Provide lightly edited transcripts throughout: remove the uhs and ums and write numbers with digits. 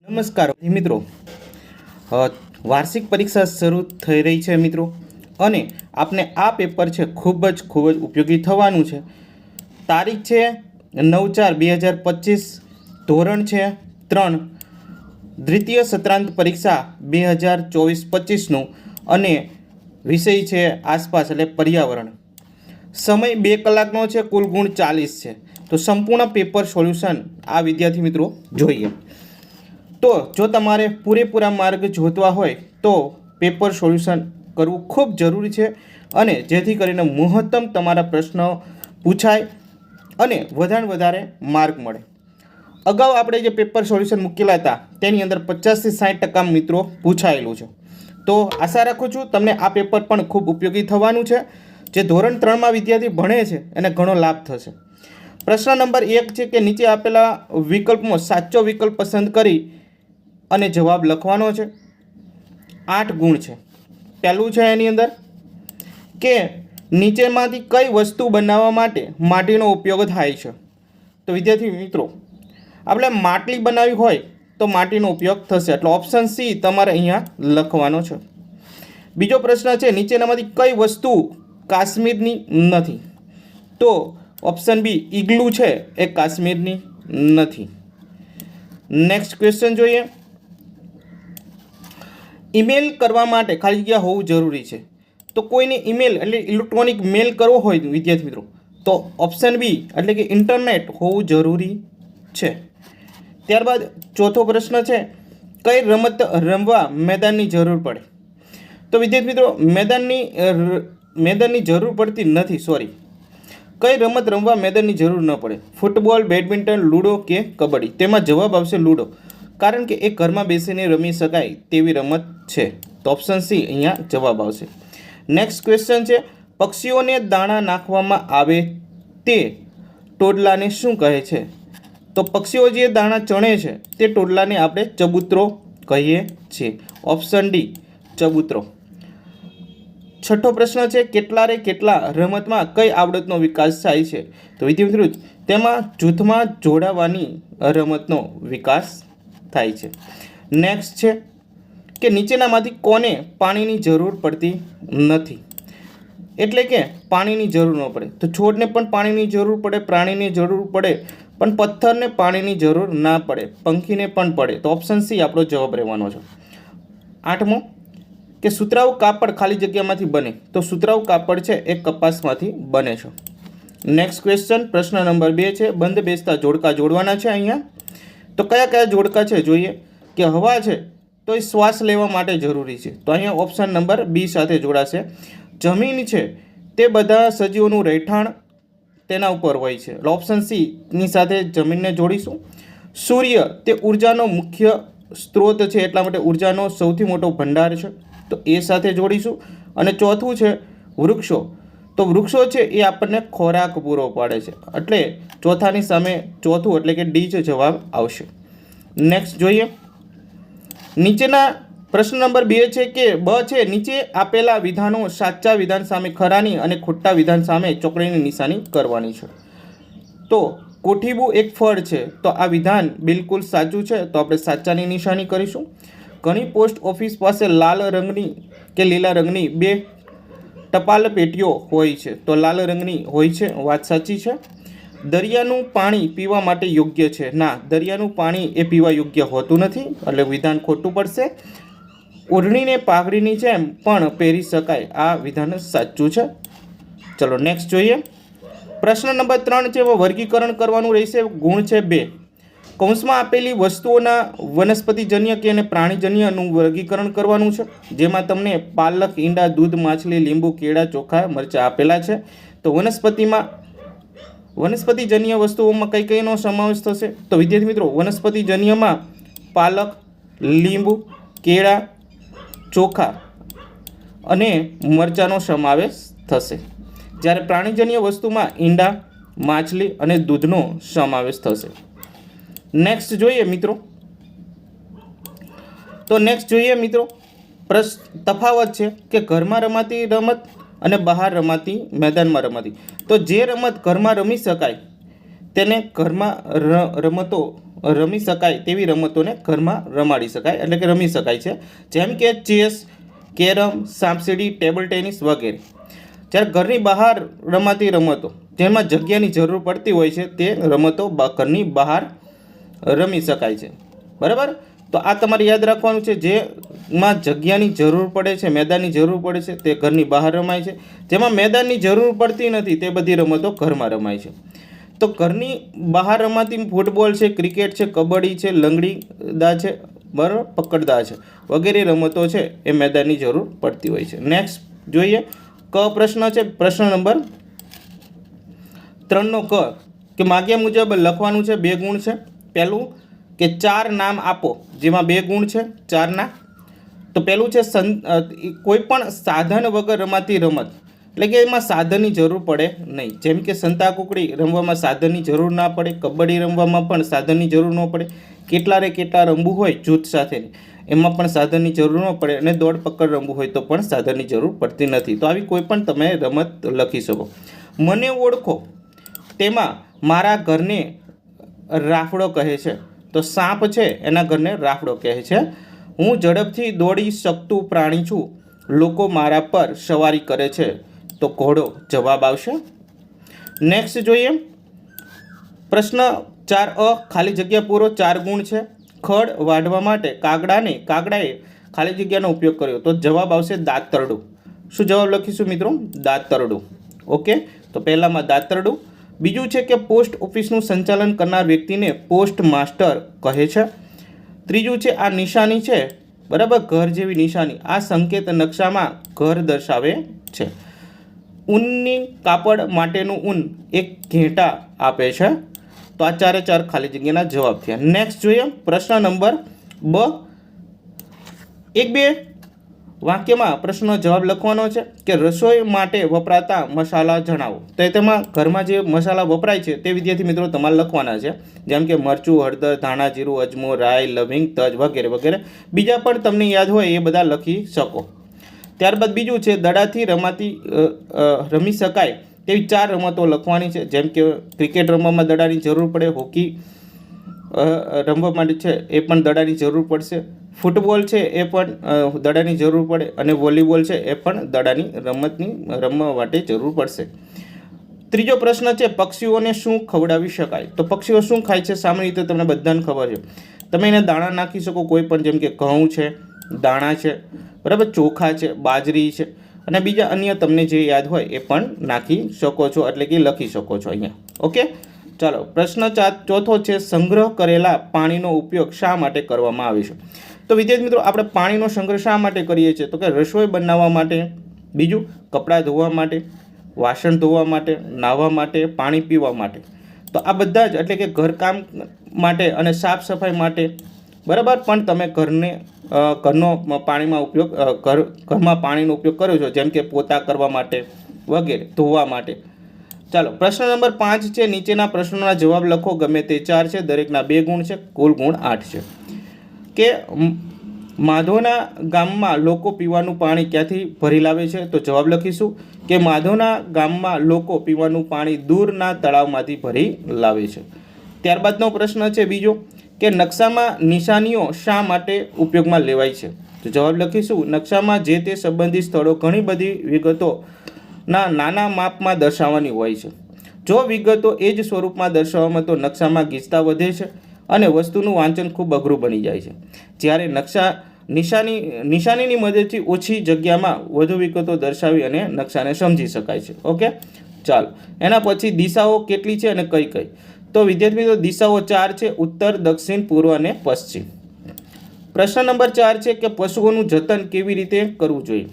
નમસ્કાર મિત્રો, વાર્ષિક પરીક્ષા શરૂ થઈ રહી છે મિત્રો, અને આપને આ પેપર છે ખૂબ જ ઉપયોગી થવાનું છે. તારીખ છે 9/4/2025, ધોરણ છે 3, દ્વિતીય સત્રાંત પરીક્ષા 2024-25નું, અને વિષય છે આસપાસ એટલે પર્યાવરણ. સમય 2 કલાકનો છે, કુલ ગુણ 40 છે. તો સંપૂર્ણ પેપર સોલ્યુશન આ વિદ્યાર્થી મિત્રો જોઈએ. તો જો તમારે પૂરેપૂરા માર્ગ જોતવા હોય તો પેપર સોલ્યુશન કરવું ખૂબ જરૂરી છે, અને જેથી કરીને મહત્તમ તમારા પ્રશ્નો પૂછાય અને વધારે માર્ક મળે. અગાઉ આપણે જે પેપર સોલ્યુશન મૂકેલા હતા તેની અંદર 50 થી 60% મિત્રો પૂછાયેલું છે. તો આશા રાખું છું તમને આ પેપર પણ ખૂબ ઉપયોગી થવાનું છે. જે ધોરણ 3માં વિદ્યાર્થી ભણે છે એને ઘણો લાભ થશે. પ્રશ્ન નંબર 1 છે કે નીચે આપેલા વિકલ્પમાં સાચો વિકલ્પ પસંદ કરી અને જવાબ લખવાનો છે. 8 ગુણ છે. પહેલું છે એની અંદર કે નીચેમાંથી કઈ વસ્તુ બનાવવા માટે માટીનો ઉપયોગ થાય છે. તો વિદ્યાર્થી મિત્રો, આપણે માટલી બનાવી હોય તો માટીનો ઉપયોગ થશે, એટલે ઓપ્શન સી તમારે અહીંયા લખવાનો છે. બીજો પ્રશ્ન છે નીચેનામાંથી કઈ વસ્તુ કાશ્મીરની નથી. તો ઓપ્શન બી ઇગ્લુ છે એ કાશ્મીરની નથી. નેક્સ્ટ ક્વેશ્ચન જોઈએ. ઈમેલ કરવા માટે ખાલી જગ્યા હોવું જરૂરી છે. તો કોઈને ઈમેલ એટલે ઇલેક્ટ્રોનિક મેલ કરવો હોય વિદ્યાર્થી મિત્રો, તો ઓપ્શન બી એટલે કે ઇન્ટરનેટ હોવું જરૂરી છે. ત્યારબાદ ચોથો પ્રશ્ન છે કઈ રમત રમવા મેદાનની જરૂર પડે. તો વિદ્યાર્થી મિત્રો, મેદાનની જરૂર પડતી નથી. કઈ રમત રમવા મેદાનની જરૂર ન પડે. ફૂટબોલ, બેડમિન્ટન, લૂડો કે કબડ્ડી. તેમાં જવાબ આવશે લૂડો, કારણ કે એ ઘરમાં બેસીને રમી શકાય તેવી રમત છે. તો ઓપ્શન સી અહીંયા જવાબ આવશે. નેક્સ્ટ ક્વેશ્ચન છે પક્ષીઓને દાણા નાખવામાં આવે તે ટોડલાને શું કહે છે. તો પક્ષીઓ જે દાણા ચણે છે તે ટોડલાને આપણે ચબૂતરો કહીએ છીએ. ઓપ્શન ડી ચબૂતરો. છઠ્ઠો પ્રશ્ન છે કેટલા રમતમાં કઈ આવડતનો વિકાસ થાય છે. તો વિદ્યાર્થી મિત્રો, તેમાં જૂથમાં જોડાવાની રમતનો વિકાસ થાય છે. નેક્સ્ટ છે કે નીચેનામાંથી કોને પાણીની જરૂર પડતી નથી. એટલે કે પાણીની જરૂર ન પડે. તો છોડને પણ પાણીની જરૂર પડે, પ્રાણીને જરૂર પડે, પણ પથ્થરને પાણીની જરૂર ના પડે, પંખીને પણ પડે. તો ઓપ્શન સી આપણો જવાબ રહેવાનો છે. 8મો કે સુતરાઉ કાપડ ખાલી જગ્યામાંથી બને. તો સુતરાઉ કાપડ છે એ કપાસમાંથી બને છે. નેક્સ્ટ ક્વેશ્ચન પ્રશ્ન નંબર 2 છે બંધ બેસતા જોડકા જોડવાના છે અહીંયા. તો કયા જોડકા છે જોઈએ. કે હવા છે તો એ શ્વાસ લેવા માટે જરૂરી છે. તો અહીંયા ઓપ્શન નંબર બી સાથે જોડાશે. જમીન છે તે બધા સજીવોનું રહેઠાણ તેના ઉપર હોય છે. એટલે ઓપ્શન સી ની સાથે જમીનને જોડીશું. સૂર્ય તે ઉર્જાનો મુખ્ય સ્ત્રોત છે, એટલા માટે ઉર્જાનો સૌથી મોટો ભંડાર છે. તો એ સાથે જોડીશું. અને ચોથું છે વૃક્ષો. તો વૃક્ષો છે એ આપણને ખોરાક પૂરો પાડે છે, એટલે ચોથાની સામે ચોથું એટલે કે ડી છે જવાબ આવશે. નેક્સ્ટ જોઈએ. નીચેના પ્રશ્ન નંબર 2 છે કે બ છે નીચે આપેલા વિધાનો સાચા વિધાન સામે ખરાની અને ખોટા વિધાન સામે ચોકડીની નિશાની કરવાની છે. તો કોઠીબું એક ફળ છે. તો આ વિધાન બિલકુલ સાચું છે, તો આપણે સાચાની નિશાની કરીશું. ઘણી પોસ્ટ ઓફિસ પાસે લાલ રંગની કે લીલા રંગની 2 ટપાલ પેટીઓ હોય છે. તો લાલ રંગની હોય છે, વાત સાચી છે. દરિયાનું પાણી પીવા માટે યોગ્ય છે. ના, દરિયાનું પાણી એ પીવા યોગ્ય હોતું નથી, એટલે વિધાન ખોટું પડશે. ઓઢણીને પાઘડીની જેમ પણ પહેરી શકાય. આ વિધાન સાચું છે. ચલો નેક્સ્ટ જોઈએ. પ્રશ્ન નંબર 3 છે વર્ગીકરણ કરવાનું રહેશે. ગુણ છે 2. કૌંસમાં આપેલી વસ્તુઓના વનસ્પતિજન્ય કે અને પ્રાણીજન્યનું વર્ગીકરણ કરવાનું છે, જેમાં તમને પાલક, ઈંડા, દૂધ, માછલી, લીંબુ, કેળા, ચોખા, મરચાં આપેલા છે. તો વનસ્પતિજન્ય વસ્તુઓમાં કઈનો સમાવેશ થશે. તો વિદ્યાર્થી મિત્રો, વનસ્પતિજન્યમાં પાલક, લીંબુ, કેળા, ચોખા અને મરચાંનો સમાવેશ થશે. જ્યારે પ્રાણીજન્ય વસ્તુમાં ઈંડા, માછલી અને દૂધનો સમાવેશ થશે. નેક્સ્ટ જોઈએ મિત્રો. તફાવત છે કે ઘરમાં રમાતી રમત અને બહાર રમાતી મેદાનમાં રમાતી. તો જે રમત ઘરમાં રમી શકાય તેને ઘરમાં રમતો રમી શકાય તેવી રમતોને ઘરમાં રમાડી શકાય એટલે કે રમી શકાય છે, જેમ કે ચેસ, કેરમ, સાપસીડી, ટેબલ ટેનિસ વગેરે. જ્યારે ઘરની બહાર રમાતી રમતો જેમાં જગ્યાની જરૂર પડતી હોય છે તે રમતો ઘરની બહાર રમી શકાય છે. બરાબર, તો આ તમારે યાદ રાખવાનું છે. જેમાં જગ્યાની જરૂર પડે છે, મેદાનની જરૂર પડે છે તે ઘરની બહાર રમાય છે. જેમાં મેદાનની જરૂર પડતી નથી તે બધી રમતો ઘરમાં રમાય છે. તો ઘરની બહાર રમાતી ફૂટબોલ છે, ક્રિકેટ છે, કબડ્ડી છે, લંગડી દા છે, બરાબર, પકડદા છે વગેરે રમતો છે એ મેદાનની જરૂર પડતી હોય છે. નેક્સ્ટ જોઈએ, ક પ્રશ્ન છે, પ્રશ્ન નંબર 3 નો ક, કે માગ્યા મુજબ લખવાનું છે. 2 ગુણ છે. પહેલું કે 4 નામ આપો, જેમાં 2 ગુણ છે 4ના. તો પહેલું છે કોઈ પણ સાધન વગર રમાતી રમત, એટલે કે એમાં સાધનની જરૂર પડે નહીં. જેમ કે સંતાકુકડી રમવામાં સાધનની જરૂર ના પડે, કબડ્ડી રમવામાં પણ સાધનની જરૂર ન પડે, કેટલા રમવું હોય જૂથ સાથેની એમાં પણ સાધનની જરૂર ન પડે, અને દોડ પકડ રમવું હોય તો પણ સાધનની જરૂર પડતી નથી. તો આવી કોઈ પણ તમે રમત લખી શકો. મને ઓળખો, તેમાં મારા ઘરને રાફડો કહે છે. તો સાપ છે એના ઘરને રાફડો કહે છે. હું ઝડપથી દોડી શકતું પ્રાણી છું, લોકો મારા પર સવારી કરે છે. તો ઘોડો જવાબ આવશે. નેક્સ્ટ જોઈએ, પ્રશ્ન 4 ખાલી જગ્યા પૂરો. 4 ગુણ છે. ખડ વાઢવા માટે કાગડાએ ખાલી જગ્યાનો ઉપયોગ કર્યો. તો જવાબ આવશે દાતરડું. શું જવાબ લખીશું મિત્રો? દાતરડું. ઓકે, તો પહેલામાં દાતરડું. બીજું છે કે પોસ્ટ ઓફિસનું સંચાલન કરનાર વ્યક્તિને પોસ્ટ માસ્ટર કહે છે. ત્રીજું છે આ નિશાની છે, બરાબર, ઘર જેવી નિશાની, આ સંકેત નકશામાં ઘર દર્શાવે છે. ઊનની કાપડ માટેનું ઊન એક ઘેટા આપે છે. તો આ 4 ખાલી જગ્યાના જવાબ થયા. નેક્સ્ટ જોઈએ, પ્રશ્ન નંબર 2. 1-2 વાક્યમાં પ્રશ્નનો જવાબ લખવાનો છે કે રસોઈ માટે વપરાતા મસાલા જણાવો. તો તેમાં ઘરમાં જે મસાલા વપરાય છે તે વિદ્યાર્થી મિત્રો તમારે લખવાના છે, જેમ કે મરચું, હળદર, ધાણા, જીરું, અજમો, રાઈ, લવિંગ, તજ વગેરે વગેરે. બીજા પણ તમને યાદ હોય એ બધા લખી શકો. ત્યારબાદ બીજું છે દડાથી રમી શકાય તેવી 4 રમતો લખવાની છે, જેમ કે ક્રિકેટ રમવામાં દડાની જરૂર પડે, હોકી રમવા માટે છે એ પણ દડાની જરૂર પડશે, ફૂટબોલ છે એ પણ દડાની જરૂર પડે, અને વોલીબોલ છે એ પણ દડાની રમવા માટે જરૂર પડશે. ત્રીજો પ્રશ્ન છે પક્ષીઓને શું ખવડાવી શકાય. તો પક્ષીઓ શું ખાય છે સામાન્ય રીતે તમને બધાને ખબર છે. તમે એને દાણા નાખી શકો કોઈ પણ, જેમ કે ઘઉં છે, દાણા છે, બરાબર, ચોખા છે, બાજરી છે, અને બીજા અન્ય તમને જે યાદ હોય એ પણ નાખી શકો છો, એટલે કે લખી શકો છો અહીંયા. ઓકે, ચાલો, પ્રશ્ન 4 છે સંગ્રહ કરેલા પાણીનો ઉપયોગ શા માટે કરવામાં આવે છે. તો વિદ્યાર્થી મિત્રો આપણે પાણીનો સંગ્રહ શા માટે કરીએ છીએ? તો કે રસોઈ બનાવવા માટે, બીજું કપડાં ધોવા માટે, વાસણ ધોવા માટે, નાહવા માટે, પાણી પીવા માટે. તો આ બધા જ એટલે કે ઘરકામ માટે અને સાફ સફાઈ માટે, બરાબર, પણ તમે ઘરમાં પાણીનો ઉપયોગ કરો છો, જેમ કે પોતા કરવા માટે વગેરે, ધોવા માટે. ચાલો, પ્રશ્ન નંબર 5 છે નીચેના પ્રશ્નોના જવાબ લખો. ગમે તે 4 છે, દરેકના 2 ગુણ છે, કુલ ગુણ 8 છે. કે માધવના ગામમાં લોકો પીવાનું પાણી ક્યાંથી ભરી લાવે છે. તો જવાબ લખીશું કે માધવના ગામમાં લોકો પીવાનું પાણી દૂરના તળાવમાંથી ભરી લાવે છે. ત્યારબાદનો પ્રશ્ન છે બીજો, કે નકશામાં નિશાનીઓ શા માટે ઉપયોગમાં લેવાય છે. તો જવાબ લખીશું નકશામાં જે તે સંબંધિત સ્થળો ઘણી બધી વિગતોના નાના માપમાં દર્શાવવાની હોય છે. જો વિગતો એ જ સ્વરૂપમાં દર્શાવવામાં તો નકશામાં ગીચતા વધે છે અને વસ્તુનું વાંચન ખૂબ અઘરું બની જાય છે. જ્યારે નિશાનીની મદદથી ઓછી જગ્યામાં વધુ વિગતો દર્શાવી અને નકશાને સમજી શકાય છે. ઓકે, ચાલો, એના પછી દિશાઓ કેટલી છે અને કઈ કઈ. તો વિદ્યાર્થી મિત્રો દિશાઓ 4 છે, ઉત્તર, દક્ષિણ, પૂર્વ અને પશ્ચિમ. પ્રશ્ન નંબર 4 છે કે પશુઓનું જતન કેવી રીતે કરવું જોઈએ.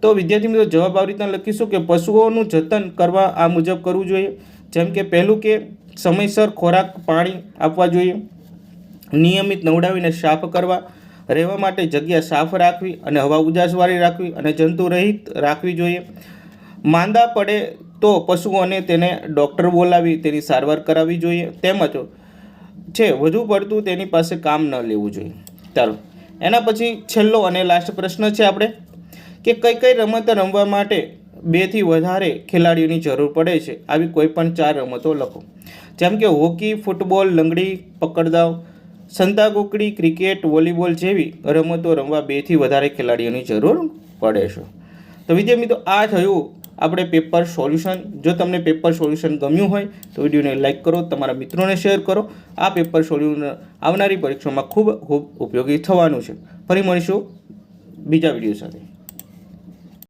તો વિદ્યાર્થી મિત્રો જવાબ આવી રીતના લખીશું કે પશુઓનું જતન કરવા આ મુજબ કરવું જોઈએ. જેમ કે પહેલું કે સમયસર ખોરાક પાણી આપવા જોઈએ, નિયમિત નવડાવીને સાફ કરવા, રહેવા માટે જગ્યા સાફ રાખવી અને હવા ઉજાસવાળી રાખવી અને જંતુ રહિત રાખવી જોઈએ. માંદા પડે તો પશુઓને તેને ડૉક્ટર બોલાવી તેની સારવાર કરાવવી જોઈએ. તેમજ છે વધુ પડતું તેની પાસે કામ ન લેવું જોઈએ. ચાલો, એના પછી છેલ્લો અને લાસ્ટ પ્રશ્ન છે આપણે કે કઈ કઈ રમત રમવા માટે 2થી વધારે ખેલાડીઓની જરૂર પડે છે આવી કોઈ પણ 4 રમતો લખો. જેમ કે હોકી, ફૂટબોલ, લંગડી, પકડદાવ, સંતાકૂકડી, ક્રિકેટ, વોલીબોલ જેવી રમતો રમવા 2થી વધારે ખેલાડીઓની જરૂર પડે છે. તો વિદ્યાર્થી મિત્રો, આ થયું આપણે પેપર સોલ્યુશન. જો તમને પેપર સોલ્યુશન ગમ્યું હોય તો વિડીયોને લાઇક કરો, તમારા મિત્રોને શેર કરો. આ પેપર સોલ્યુશન આવનારી પરીક્ષામાં ખૂબ ખૂબ ઉપયોગી થવાનું છે. ફરી મળીશું બીજા વિડીયો સાથે.